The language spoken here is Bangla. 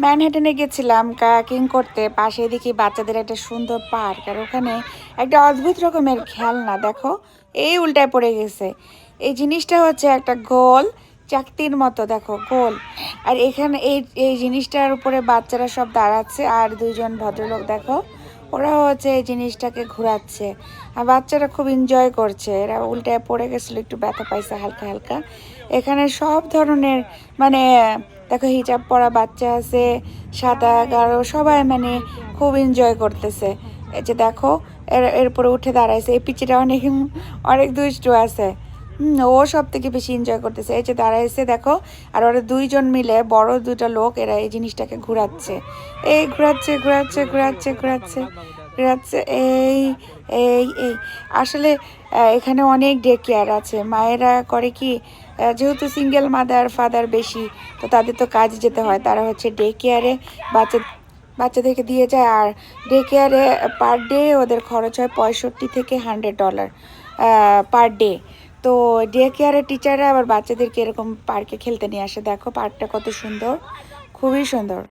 ম্যানহাটনে গেছিলাম কায়াকিং করতে। পাশে দেখি বাচ্চাদের একটা সুন্দর পার্ক, আর ওখানে একটা অদ্ভুত রকমের খেলনা দেখো, এই উল্টায় পড়ে গেছে। এই জিনিসটা হচ্ছে একটা গোল চাকতির মতো, দেখো গোল। আর এখানে এই এই জিনিসটার উপরে বাচ্চারা সব দাঁড়াচ্ছে, আর দুইজন ভদ্রলোক দেখো ওরা হচ্ছে এই জিনিসটাকে ঘোরাচ্ছে, আর বাচ্চারা খুব এনজয় করছে। এরা উল্টায় পড়ে গেছিলো, একটু ব্যথা পাইছে হালকা হালকা। এখানে সব ধরনের মানে দেখো হিজাব পরা বাচ্চা আছে, সাদা গাঢ় সবাই মানে খুব এনজয় করতেছে। এই যে দেখো এরপরে উঠে দাঁড়াইছে, এই পিচিটা অনেক অনেক দুষ্টু আছে। ও সব থেকে বেশি এনজয় করতেছে। এই যে দাঁড়াইছে দেখো, আর ওরা দুইজন মিলে বড় দুটা লোক এরা এই জিনিসটাকে ঘোরাচ্ছে, এই ঘোরাচ্ছে ঘোরাচ্ছে ঘোরাচ্ছে ঘোরাচ্ছে ঘোরাচ্ছে এই এই এই আসলে এখানে অনেক ডে কেয়ার আছে। মায়েরা করে কি, যেহেতু সিঙ্গেল মাদার ফাদার বেশি, তো তাদের তো কাজে যেতে হয়, তারা হচ্ছে ডে কেয়ারে বাচ্চাদেরকে দিয়ে যায়। আর ডে কেয়ারে পার ডে ওদের খরচ হয় $65 থেকে $100 পার ডে। তো ডে কেয়ারের টিচাররা আবার বাচ্চাদেরকে এরকম পার্কে খেলতে নিয়ে আসে। দেখো পার্কটা কত সুন্দর, খুবই সুন্দর।